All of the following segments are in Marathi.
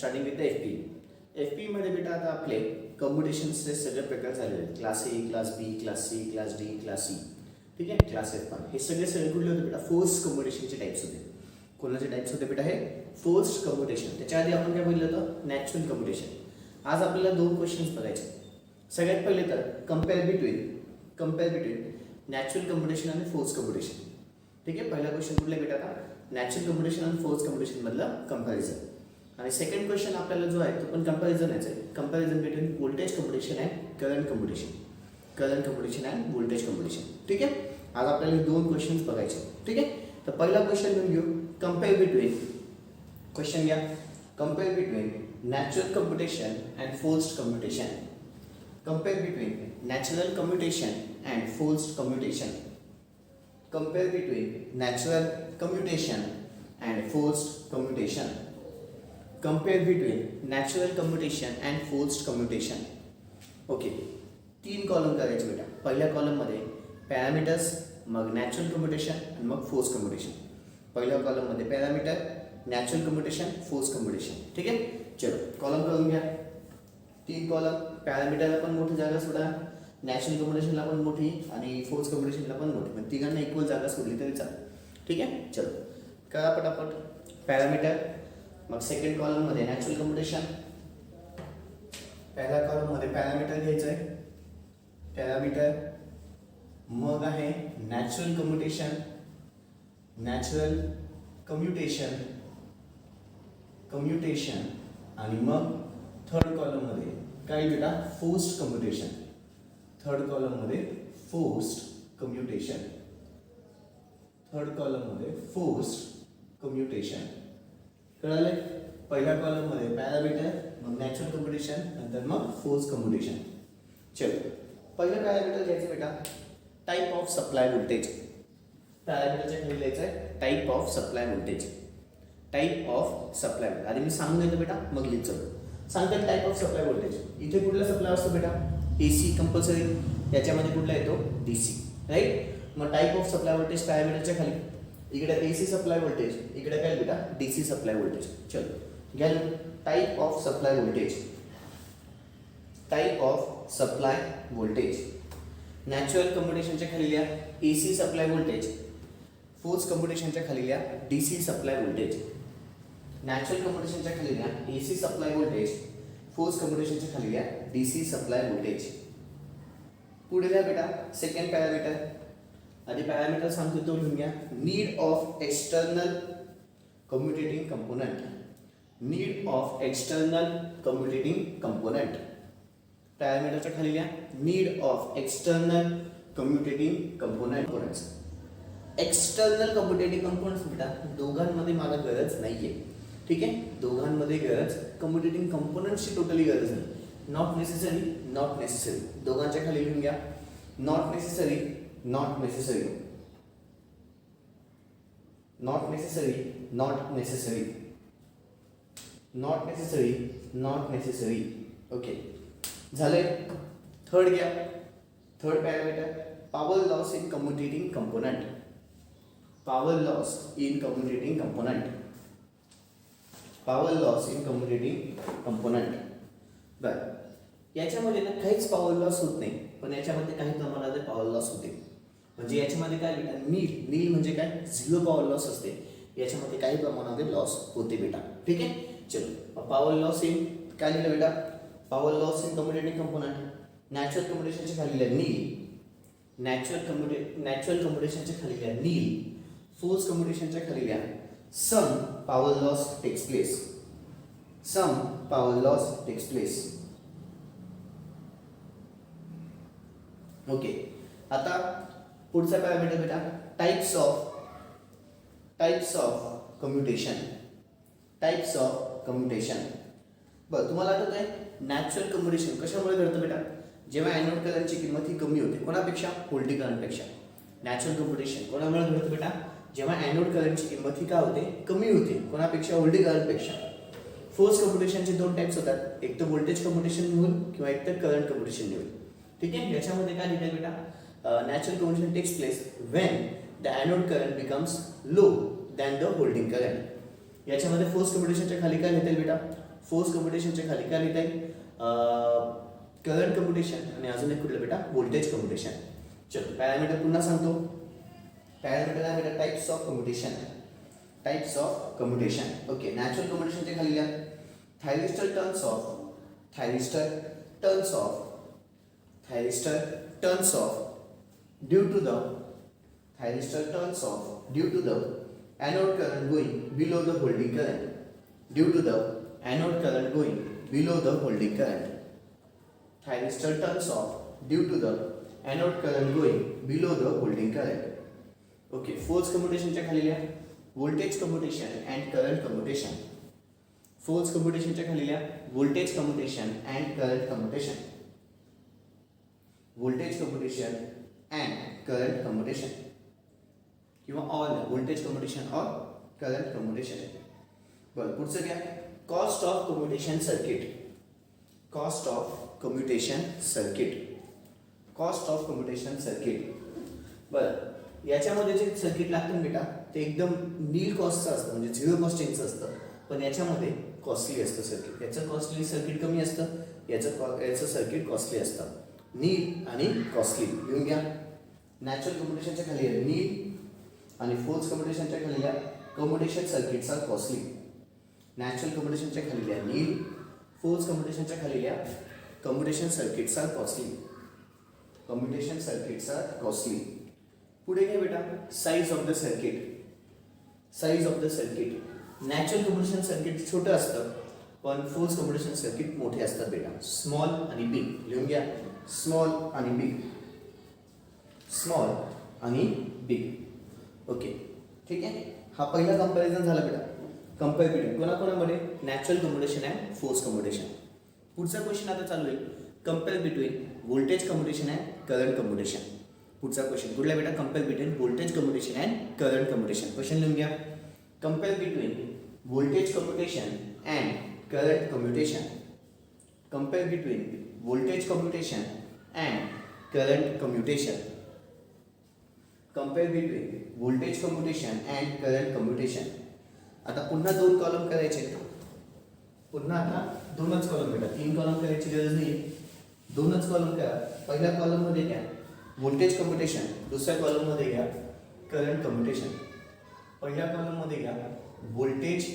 Starting with the F P मध्ये बेटा आता आपले कम्युटेशनचे सगळे प्रकार झालेले आहेत. Class A, class B, class C, class D, class C, ठीक आहे, क्लास एफ पण. हे सगळे कुठले होते बेटा? फोर्स कम्युटेशनचे टाइप्स होते. कोणाचे टाइप्स होते बेटा? हे फोर्स्ड कम्युटेशन. त्याच्या आधी आपण काय बघितलं होतं? Natural commutation. आज आपल्याला दोन क्वेश्चन्स बघायचे. सगळ्यात पहिले तर कम्पेअर बिटवीन नॅचरल कम्युटेशन आणि फोर्स कम्युटेशन. ठीक आहे, पहिला क्वेश्चन कुठला बेटा? आता नॅचरल कम्युटेशन आणि फोर्स कम्युटेशन मधलं कंपॅरिझन. आणि सेकंड क्वेश्चन आपल्याला जो आहे तो पण कंपॅरिझनच आहे. Comparison between voltage commutation and current commutation and voltage commutation. ठीक आहे, आज आपल्याला दोन क्वेश्चन्स बघायचे. ठीक आहे, तर पहिला क्वेश्चन घेऊ. Compare between natural commutation and forced commutation. Compare between natural commutation and forced commutation. Compare between natural commutation and forced commutation. Compare between natural commutation and forced commutation. Okay, 3 column करायचे बेटा. पहिल्या कॉलममध्ये पॅरामीटर्स, मग नॅचरल कम्युटेशन आणि मग फोर्स कम्युटेशन. पहिल्या कॉलममध्ये parameter, natural commutation, force commutation. ठीक आहे, चलो कॉलम करून घ्या. 3 कॉलम. पॅरामीटरला पण मोठी जागा सोडा, नॅचरल कम्युटेशनला पण मोठी आणि फोर्स कम्युटेशनला पण मोठी, पण तिघांना इक्वल जागा सोडली तरी चालेल. ठीक आहे, चलो करा पटापट. पॅरामीटर, मग सेकंड कॉलममध्ये नॅचरल कम्युटेशन, पहिल्या कॉलममध्ये पॅरामीटर घ्यायचं आहे, पॅरामीटर, मग आहे नॅचरल कम्युटेशन आणि मग थर्ड कॉलममध्ये काय बेटा? Forced commutation. थर्ड कॉलममध्ये फोर्स्ड कम्युटेशन. कळाले? पहिल्या कॉलममध्ये पॅरामीटर, मग नॅचरल कम्युटेशन, नंतर मग फोर्स कम्युटेशन. चलो पहिलं पॅरामीटर घ्यायचं बेटा, टाइप ऑफ सप्लाय व्होल्टेज. पॅरामीटरच्या खाली लिहायचं आहे टाइप ऑफ सप्लाय व्होल्टेज. आधी मी सांगून देतो बेटा, मग लिहितो. सांगतात टाइप ऑफ सप्लाय व्होल्टेज. इथे कुठला सप्लाय असतो बेटा? AC compulsory. याच्यामध्ये कुठला येतो? डीसी. राईट. मग टाइप ऑफ सप्लाय व्होल्टेज पॅरामीटरच्या खाली. इकडे एसी सप्लाय व्होल्टेज, इकडे काय बेटा? DC supply voltage. चलो घ्या type of supply voltage. Natural कम्युटेशनच्या खाली लिहा एसी सप्लाय व्होल्टेज. फोर्स कम्युटेशनच्या खाली लिहा डीसी सप्लाय व्होल्टेज. नॅचरल कम्युटेशनच्या खाली लिहा एसी सप्लाय व्होल्टेज. फोर्स कम्युटेशनच्या खाली लिहा डीसी सप्लाय व्होल्टेज. पुढे लिहा बेटा सेकंड पॅरामीटर. आधी पॅरामीटर सांगतो तो लिहून घ्या. Need of external commutating component. पॅरामीटरच्या खाली लिहा need of external commutating components. External commutating components बेटा दोघांमध्ये मला गरज नाहीये. ठीक आहे, दोघांमध्ये गरज कम्युटेटिंग कंपोनेंट्सची टोटली गरज नाही. Not necessary. दोघांच्या खाली लिहून घ्या नॉट नेसेसरी. ओके, झाले. थर्ड घ्या. Third parameter power loss in commutating component. बर, याच्यामध्ये ना काहीच पॉवर लॉस होत नाही, पण याच्यामध्ये काही प्रमाणात पॉवर लॉस होते. म्हणजे याच्यामध्ये काय बेटा? नील म्हणजे काय? 0 पॉवर लॉस असते. याच्यामध्ये काही प्रमाणात लॉस होते बेटा. ठीक आहे, चलो पॉवर लॉस इन काय लिहिलं बेटा? Power loss in commutating component. Natural कम्युटेशनच्या खाली लिहा नील. नॅचरल कम्युटेशनच्या खाली लिहा नील. फोर्स कम्युटेशनच्या खाली लिहा some power loss takes place. Okay, आता पुढचा पॅरामीटर बेटा टाइप्स ऑफ कम्युटेशन. बरं, तुम्हाला आठवत आहे नॅचरल कम्युटेशन कशामुळे घडतं बेटा? जेव्हा ॲनोड करंटची किंमत ही कमी होते. कोणापेक्षा? व्होल्टेज करंटपेक्षा. नॅचरल कम्युटेशन कोणामुळे घडतं बेटा? जेव्हा ॲनोड करंटची किंमत ही काय होते? कमी होते. कोणापेक्षा? व्होल्टेज करंटपेक्षा. फोर्स कम्युटेशनचे 2 टाइप्स होतात, एक तर व्होल्टेज कम्युटेशन होईल किंवा एक तर करंट कम्युटेशन होईल. ठीक आहे, याच्यामध्ये काय लिहिलं बेटा? Natural commutation takes place when the anode current becomes low than the holding current. याच्यामध्ये फोर्स कम्युटेशनच्या खाली काय लिहिता बेटा? फोर्स कम्प्युटेशनच्या खाली काय लिहिता येईल? करंट कम्प्युटेशन आणि अजून एक कुठलं बेटा? Voltage computation. चलो पॅरामीटर पुन्हा सांगतो. पॅरामीटर आहे बेटा types of commutation. Types of commutation. Okay, natural कम्प्युटेशनच्या खाली लिहा thyristor turns off due to the thyristor turns off due to the anode current going below the holding current. Due to the anode current going below the holding current. Thyristor turns off due to the anode current going below the holding current. Okay, force कम्प्युटेशनच्या खाली लिहा voltage commutation and current commutation. Force कम्प्युटेशनच्या खाली लिहा voltage commutation and current commutation. Voltage commutation and current commutation किंवा ऑल व्होल्टेज कम्प्युटेशन और करंट कम्प्युटेशन. बरं, पुढचं घ्या cost of commutation circuit. Cost of commutation circuit. Cost of commutation circuit. बरं, याच्यामध्ये जे सर्किट लागतं बेटा ते एकदम नील कॉस्टचं असतं, म्हणजे झिरो कॉस्टिंगचं असतं. पण याच्यामध्ये कॉस्टली असतं सर्किट. याचं कॉस्टली सर्किट कमी असतं, याचं सर्किट कॉस्टली असतं. नील आणि कॉस्टली लिहून घ्या. नॅचरल कम्प्युटेशनच्या खाली आहे नील आणि फोर्स कम्प्युटेशनच्या खाली आहे commutation circuits are costly. Natural कम्प्युटेशनच्या खाली आहे नील, फोर्स कम्प्युटेशनच्या खाली आहे commutation circuits are costly. Commutation circuits are costly. पुढे घ्या बेटा size of the circuit. Size of the circuit. Natural commutation circuit छोटं असतं पण फोर्स कम्प्युटेशन सर्किट मोठे असतात बेटा. स्मॉल आणि बिग लिहून घ्या. स्मॉल आणि बिग. स्मॉल आणि बिग. ओके, ठीक आहे. हा पहिला कंपॅरिझन झाला बेटा. कंपेअर बिटवीन कोणाकोणामध्ये? Natural commutation and force commutation. पुढचा क्वेश्चन आता चालू आहे compare between voltage commutation and current commutation. पुढचा क्वेश्चन कुठला बेटा? Compare between voltage commutation and current commutation. Question लिहून घ्या. Compare between voltage commutation and current commutation. Compare between voltage commutation and current commutation. Compare between voltage commutation and current computation. आता पुन्हा दोन कॉलम करायचे. पुन्हा आता दोनच कॉलम बेटा, तीन कॉलम करायची गरज नाही. दोनच कॉलम करा. पहिल्या कॉलममध्ये घ्या व्होल्टेज कम्प्युटेशन, दुसऱ्या कॉलममध्ये घ्या करंट कम्प्युटेशन. पहिल्या कॉलममध्ये घ्या व्होल्टेज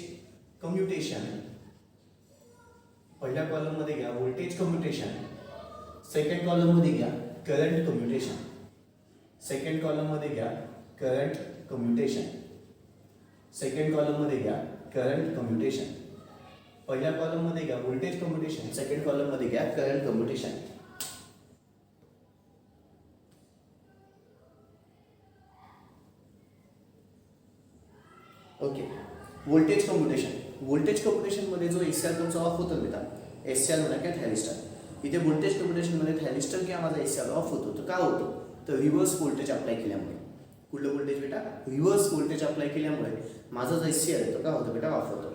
कम्प्युटेशन, पहिल्या कॉलममध्ये घ्या व्होल्टेज कम्प्युटेशन. सेकंड कॉलममध्ये घ्या करंट कम्प्युटेशन. सेकंड कॉलममध्ये घ्या करंट कम्प्युटेशन. सेकंड कॉलममध्ये घ्या करंट कम्प्युटेशन. पहिल्या कॉलममध्ये घ्या व्होल्टेज कम्प्युटेशन, सेकंड कॉलममध्ये घ्या current commutation. Okay, voltage commutation. Voltage कम्प्युटेशनमध्ये जो एससीआर तुमचा ऑफ होतो बेटा, एससीआर म्हणा किंवा थायरिस्टर. इथे व्होल्टेज कम्प्युटेशनमध्ये थायरिस्टर किंवा माझा एससीआर ऑफ होतो. तर का होतो? तर रिव्हर्स व्होल्टेज अप्लाय केल्यामुळे. कुठलं व्होल्टेज बेटा? रिव्हर्स व्होल्टेज अप्लाय केल्यामुळे माझा जो एससीआर आहे तो का होतो बेटा? ऑफ होतो.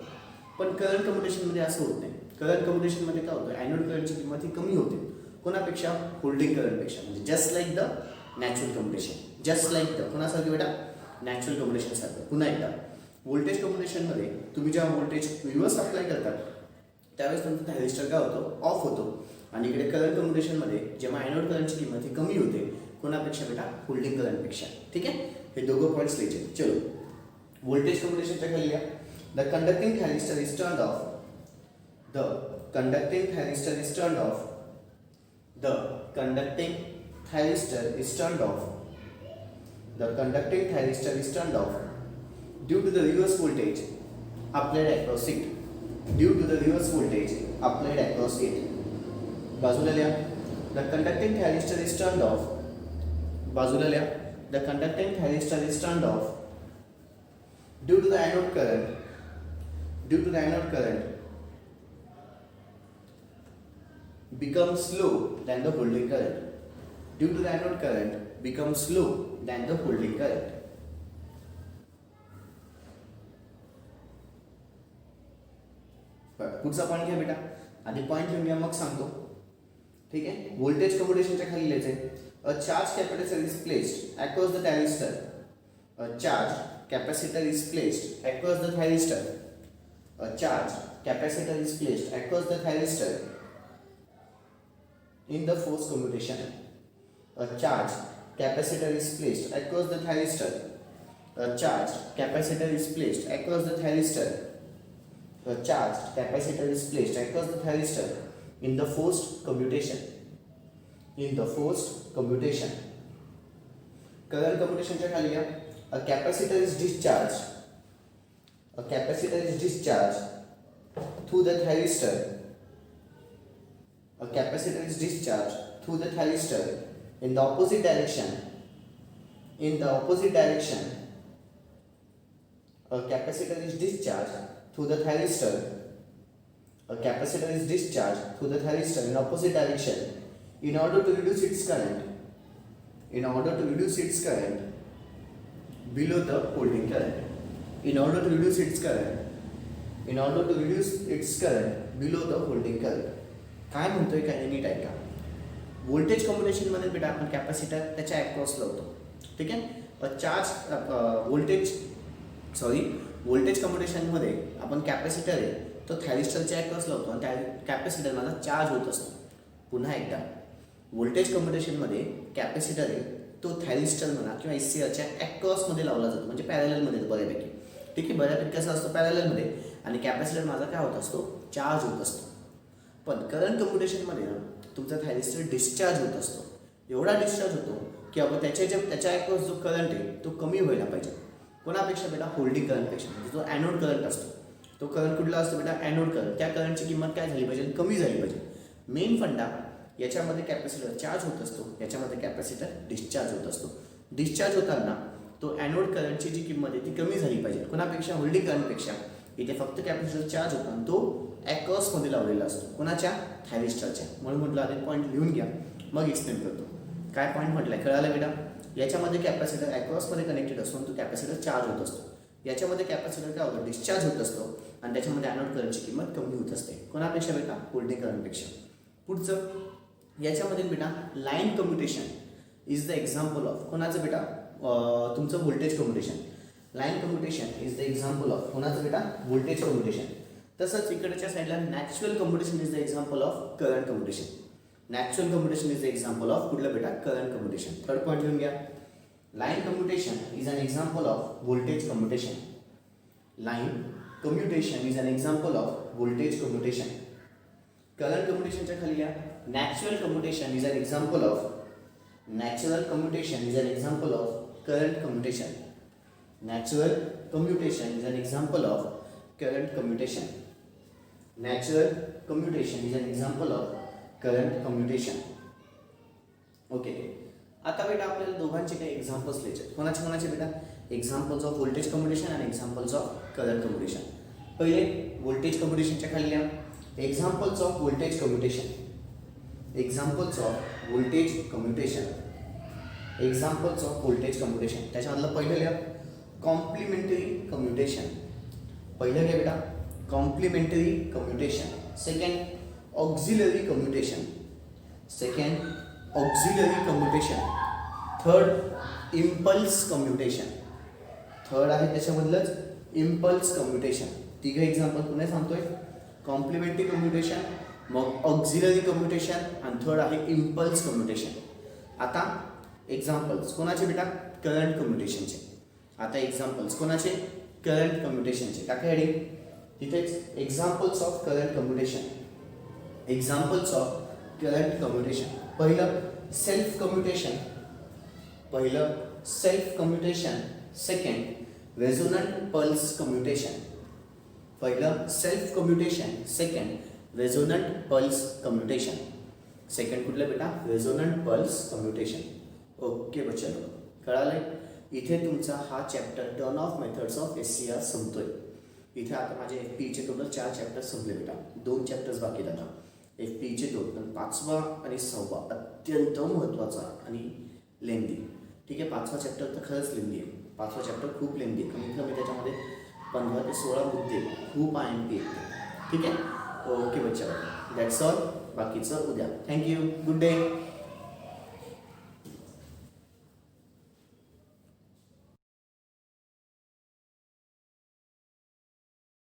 पण करंट कम्प्युटेशनमध्ये असं होत नाही. करंट कम्प्युटेशनमध्ये काय होतं? ॲन्युअल करंटची किंमत ही कमी होते. कोणापेक्षा? होल्डिंग करंटपेक्षा. म्हणजे just like the natural commutation. Just like the कोणासारखं बेटा? नॅचरल कम्प्युटेशन सारखं. पुन्हा एकदा व्होल्टेज कम्प्युटेशनमध्ये तुम्ही जेव्हा व्होल्टेज रिव्हर्स अप्लाय करतात त्यावेळेस तुमचा थायरिस्टर काय होतो? ऑफ होतो. आणि इकडे करंट कम्प्युटेशनमध्ये जेव्हा ॲन्युअल करंटची किंमत ही कमी होते. कोणापेक्षा बेटा? होल्डिंग करंटपेक्षा. ठीक आहे, हे दोघं पॉईंट्स लिहायचे. चलो, व्होल्टेज कम्प्युटेशनच्या खाली लिहा the conducting thyristor is turned of. The conducting thyristor is turned of. The conducting thyristor is turned of. The conducting thyristor is turned of due to the reverse voltage applied across it. Due to the reverse voltage applied across it. बाजूला लिहा the conducting thyristor is turned off. बाजूला लिहा the conducting thyristor is turned off due to the anode current. Due to the anode current becomes slow than the holding current. Due to the anode current becomes slow than the holding current. पुढचा पॉईंट घ्या बेटा. आधी पॉईंट घेऊन घ्या मग सांगतो. ठीक आहे, व्होल्टेज कम्प्युटेशनच्या खाली लिहायचे a charge capacitor is placed across the thyristor. A charge capacitor is placed across the thyristor. A charged capacitor is placed across the thyristor in the force commutation. A charged capacitor is placed across the thyristor. A charged capacitor is placed across the thyristor. A charged capacitor is placed across the thyristor in the forced commutation. In the forced commutation. Current commutation च्या खाली घ्या. A capacitor is discharged. A capacitor is discharged through the thyristor. A capacitor is discharged through the thyristor in the opposite direction. In the opposite direction. A capacitor is discharged through the thyristor. A capacitor is discharged through the thyristor in opposite direction in order to reduce its current. In order to reduce its current below the holding current. In order to reduce its current. In order to reduce its current below the holding current. काय म्हणतोय काय नीट ऐका. व्होल्टेज कम्युटेशन मध्ये बेटा आपण कॅपॅसिटर त्याच्या अक्रॉस लावतो. ठीक आहे. व्होल्टेज कम्युटेशन मध्ये आपण कॅपॅसिटर आहे तो थायरिस्टरच्या अक्रॉस लावतो आणि त्या कॅपॅसिटर माझा चार्ज होत असतो. पुन्हा एकदा व्होल्टेज कम्युटेशन मध्ये कॅपॅसिटर आहे तो थायरिस्टर म्हणा किंवा एसीआरच्या अक्रॉस मध्ये लावला जातो म्हणजे पॅरलल मध्ये बऱ्यापैकी. ठीक आहे. बऱ्यापैकी कसं असतो पॅरलल मध्ये आणि कॅपॅसिटर माझा काय होत असतो चार्ज होत असतो. पण करंट कम्युटेशन मध्ये ना तुमचा थायरिस्टर डिस्चार्ज होत असतो. एवढा डिस्चार्ज होतो की आपण त्याच्या अक्रॉस जो करंट आहे तो कमी व्हायला पाहिजे. कोणापेक्षा बेटा होल्डिंग करंटपेक्षा. म्हणजे जो ॲनोड करंट असतो तो करंट कुठला असतो बेटा ॲनोड करंट. त्या करंटची किंमत काय झाली पाहिजे कमी झाली पाहिजे. मेन फंडा याच्यामध्ये कॅपॅसिटर चार्ज होत असतो याच्यामध्ये कॅपॅसिटर डिस्चार्ज होत असतो. डिस्चार्ज होताना तो ॲनोड करंटची जी किंमत आहे ती कमी झाली पाहिजे कोणापेक्षा होल्डिंग करंटपेक्षा. इथे फक्त कॅपॅसिटर चार्ज होतो आणि तो ॲक्रॉसमध्ये लावलेला असतो कोणाच्या थायरिस्टरच्या. म्हणून म्हटलं आधी पॉईंट लिहून घ्या मग एक्सप्लेन करतो. काय पॉईंट म्हटलं कळालं बेटा. याच्यामध्ये कॅपॅसिटर ॲक्रॉसमध्ये कनेक्टेड असतो आणि तो कॅपॅसिटर चार्ज होत असतो. याच्यामध्ये कॅपॅसिटर काय होतं डिस्चार्ज होत असतो आणि त्याच्यामध्ये ॲनोड करंटची किंमत कमी होत असते कोणापेक्षा बेटा होल्डिंग करंटपेक्षा. पुढचं याच्यामध्ये बेटा line commutation is the example of कोणाचं बेटा तुमचं voltage commutation. Line commutation is the example of कोणाचं बेटा व्होल्टेज कम्युटेशन. तसंच इकडच्या साईडला natural commutation is the example of current commutation. Natural commutation is the example of कुठलं बेटा करंट कम्युटेशन. थर्ड पॉईंट लिहून घ्या. Line commutation is an example of voltage commutation. Line commutation is an example of voltage commutation. Current कम्युटेशनच्या खाली घ्या. Natural commutation is an example of natural commutation is an example of current commutation. Natural commutation is an example of current commutation. Natural commutation is an example of current commutation. Okay. आता बेटा आपल्याला दोघांचे काही एक्झाम्पल्स लिहायचे. कोणाचे बेटा एक्झाम्पल्स ऑफ व्होल्टेज कम्युटेशन आणि एक्झाम्पल्स ऑफ करंट कम्युटेशन. पहिले व्होल्टेज कम्युटेशनच्या खाली लिहा examples of voltage commutation. Examples of voltage commutation. Examples of voltage commutation. त्याच्यामधलं पहिलं लिहा कॉम्प्लिमेंटरी कम्युटेशन. पहिलं घ्या बेटा complementary commutation. Second auxiliary commutation. Second auxiliary commutation. Third impulse commutation. Third आहे त्याच्यामधलंच इम्पल्स कम्युटेशन. तिघं एक्झाम्पल पुन्हा सांगतोय. कॉम्प्लिमेंटरी कम्युटेशन मग ऑक्झिलरी कम्युटेशन आणि थर्ड आहे इम्पल्स कम्युटेशन. आता एक्झाम्पल्स कोणाचे बेटा करंट कम्युटेशनचे. आता एक्झाम्पल्स कोणाचे करंट कम्युटेशनचे. टाका हेडिंग तिथेच examples of current commutation. Examples of current commutation. पहिलं सेल्फ कम्युटेशन. पहिलं self commutation. Second resonant pulse commutation. पहिलं self commutation. Second resonant pulse commutation. Second कुठलं बेटा रेझोनंट पल्स कम्युटेशन. ओके बच्चन कळालंय. इथे तुमचा हा chapter turn off methods of SCR संपतोय. इथे आता माझे FPEचे टोटल 4 चॅप्टर्स संपले बेटा. 2 चॅप्टर्स बाकी आहेत आता FPEचे 2. पण 5वा आणि 6वा अत्यंत महत्त्वाचा आणि लेंदी. ठीक आहे. 5वा चॅप्टर तर खरंच लेंदी आहे. 5वा चॅप्टर खूप लेंदी आहे. कमीत कमी त्याच्यामध्ये 15 ते 16 मुद्दे खूप IMP आहेत. ठीक आहे. ओके बच्चा दॅट्स ऑल. बाकीचं उद्या. थँक्यू. Good day.